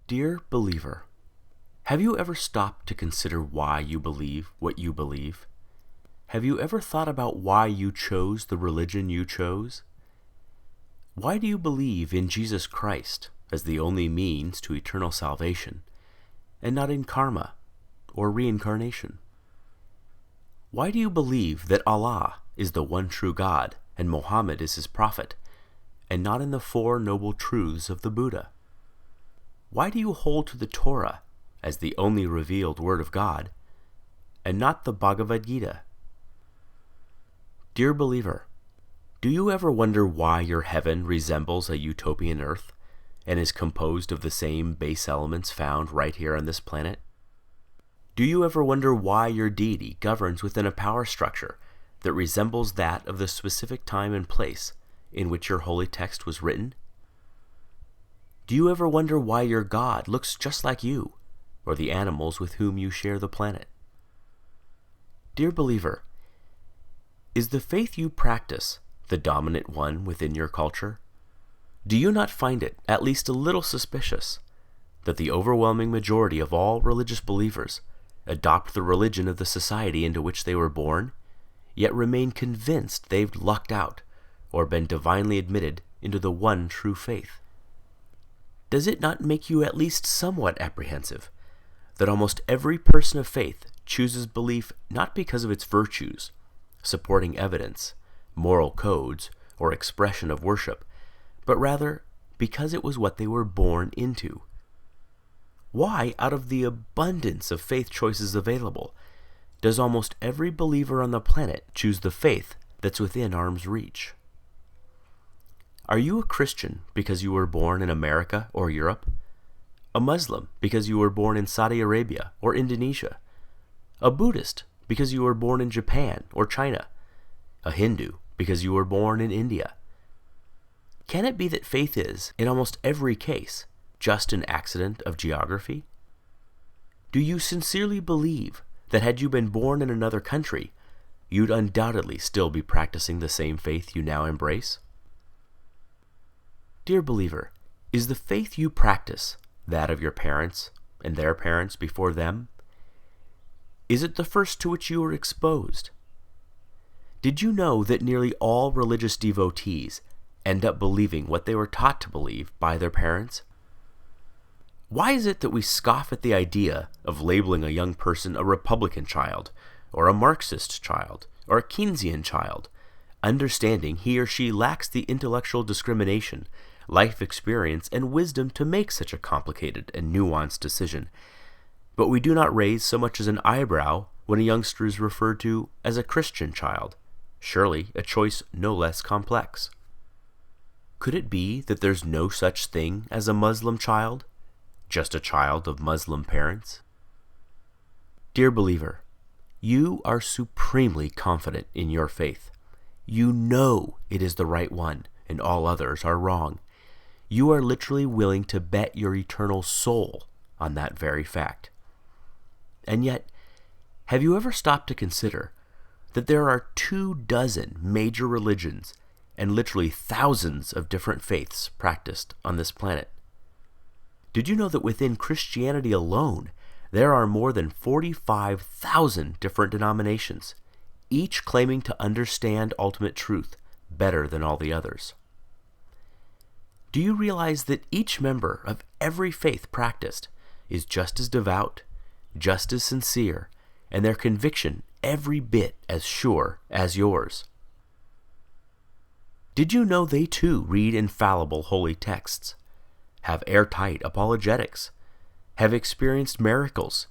Dear believer, have you ever stopped to consider why you believe what you believe? Have you ever thought about why you chose the religion you chose? Why do you believe in Jesus Christ as the only means to eternal salvation, and not in karma or reincarnation? Why do you believe that Allah is the one true God and Muhammad is his prophet, and not in the Four Noble Truths of the Buddha? Why do you hold to the Torah as the only revealed word of God, and not the Bhagavad Gita? Dear believer, do you ever wonder why your heaven resembles a utopian earth, and is composed of the same base elements found right here on this planet? Do you ever wonder why your deity governs within a power structure that resembles that of the specific time and place in which your holy text was written? Do you ever wonder why your God looks just like you, or the animals with whom you share the planet? Dear believer, is the faith you practice the dominant one within your culture? Do you not find it at least a little suspicious that the overwhelming majority of all religious believers adopt the religion of the society into which they were born, yet remain convinced they've lucked out or been divinely admitted into the one true faith? Does it not make you at least somewhat apprehensive that almost every person of faith chooses belief not because of its virtues, supporting evidence, moral codes, or expression of worship, but rather because it was what they were born into? Why, out of the abundance of faith choices available, does almost every believer on the planet choose the faith that's within arm's reach? Are you a Christian because you were born in America or Europe? A Muslim because you were born in Saudi Arabia or Indonesia? A Buddhist because you were born in Japan or China? A Hindu because you were born in India? Can it be that faith is, in almost every case, just an accident of geography? Do you sincerely believe that had you been born in another country, you'd undoubtedly still be practicing the same faith you now embrace? Dear believer, is the faith you practice that of your parents and their parents before them? Is it the first to which you were exposed? Did you know that nearly all religious devotees end up believing what they were taught to believe by their parents? Why is it that we scoff at the idea of labeling a young person a Republican child, or a Marxist child, or a Keynesian child, understanding he or she lacks the intellectual discrimination, life experience, and wisdom to make such a complicated and nuanced decision, but we do not raise so much as an eyebrow when a youngster is referred to as a Christian child, surely a choice no less complex? Could it be that there's no such thing as a Muslim child, just a child of Muslim parents? Dear believer, you are supremely confident in your faith. You know it is the right one, and all others are wrong. You are literally willing to bet your eternal soul on that very fact. And yet, have you ever stopped to consider that there are 24 major religions and literally thousands of different faiths practiced on this planet? Did you know that within Christianity alone, there are more than 45,000 different denominations, each claiming to understand ultimate truth better than all the others? Do you realize that each member of every faith practiced is just as devout, just as sincere, and their conviction every bit as sure as yours? Did you know they too read infallible holy texts, have airtight apologetics, have experienced miracles,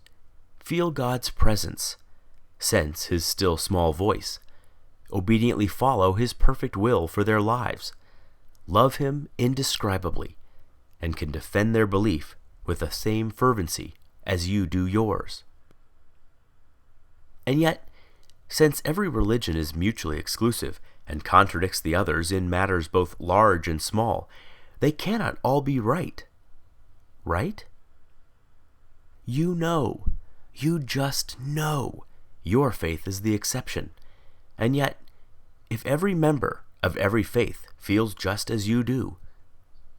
feel God's presence, sense his still small voice, obediently follow his perfect will for their lives, love him indescribably, and can defend their belief with the same fervency as you do yours? And yet, since every religion is mutually exclusive and contradicts the others in matters both large and small, they cannot all be right. Right? You know, you just know, your faith is the exception. And yet, if every member of every faith feels just as you do,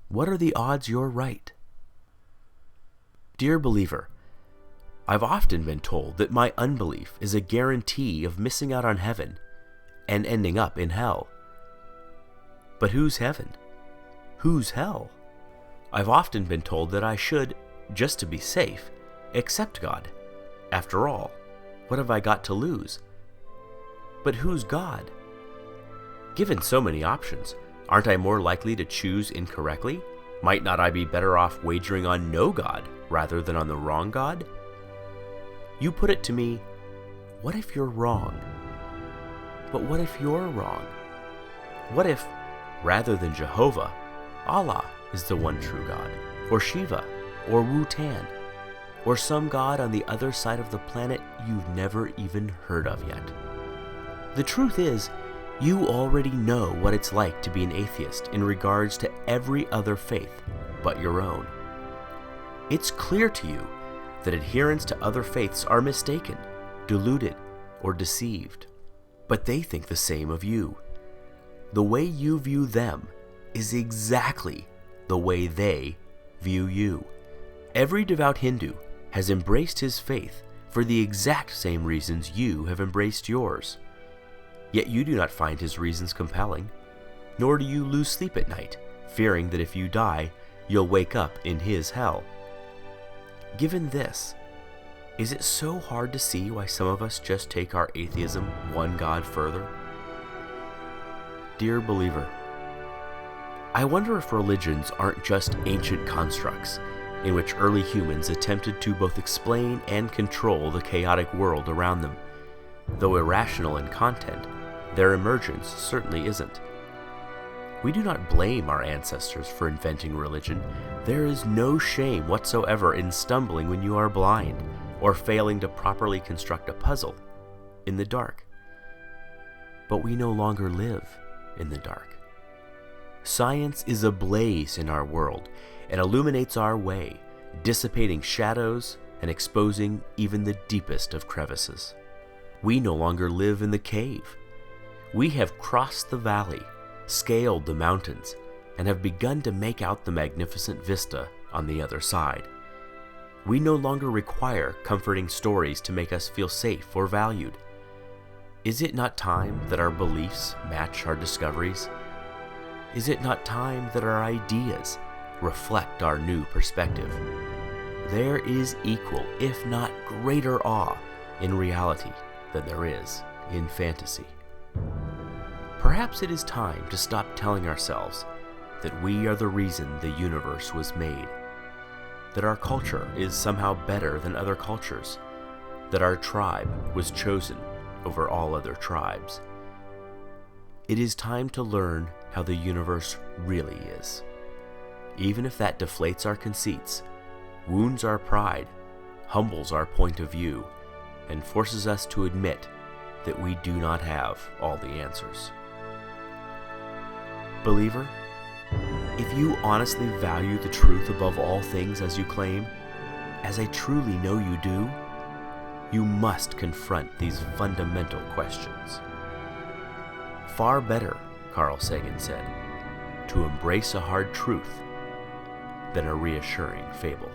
what are the odds you're right? Dear believer, I've often been told that my unbelief is a guarantee of missing out on heaven and ending up in hell. But who's heaven? Who's hell? I've often been told that I should, just to be safe, accept God. After all, what have I got to lose? But who's God? Given so many options, aren't I more likely to choose incorrectly? Might not I be better off wagering on no God rather than on the wrong God? You put it to me, what if you're wrong? But what if you're wrong? What if, rather than Jehovah, Allah is the one true God, or Shiva, or Wu-Tan, or some god on the other side of the planet you've never even heard of yet? The truth is, you already know what it's like to be an atheist in regards to every other faith but your own. It's clear to you that adherents to other faiths are mistaken, deluded, or deceived, but they think the same of you. The way you view them is exactly the way they view you. Every devout Hindu has embraced his faith for the exact same reasons you have embraced yours. Yet you do not find his reasons compelling, nor do you lose sleep at night, fearing that if you die, you'll wake up in his hell. Given this, is it so hard to see why some of us just take our atheism one God further? Dear believer, I wonder if religions aren't just ancient constructs in which early humans attempted to both explain and control the chaotic world around them. Though irrational in content, their emergence certainly isn't. We do not blame our ancestors for inventing religion. There is no shame whatsoever in stumbling when you are blind, or failing to properly construct a puzzle in the dark. But we no longer live in the dark. Science is ablaze in our world and illuminates our way, dissipating shadows and exposing even the deepest of crevices. We no longer live in the cave. We have crossed the valley, scaled the mountains, and have begun to make out the magnificent vista on the other side. We no longer require comforting stories to make us feel safe or valued. Is it not time that our beliefs match our discoveries? Is it not time that our ideas reflect our new perspective? There is equal, if not greater awe in reality than there is in fantasy. Perhaps it is time to stop telling ourselves that we are the reason the universe was made, that our culture is somehow better than other cultures, that our tribe was chosen over all other tribes. It is time to learn how the universe really is, even if that deflates our conceits, wounds our pride, humbles our point of view, and forces us to admit that we do not have all the answers. Believer, if you honestly value the truth above all things as you claim, as I truly know you do, you must confront these fundamental questions. Far better, Carl Sagan said, to embrace a hard truth than a reassuring fable.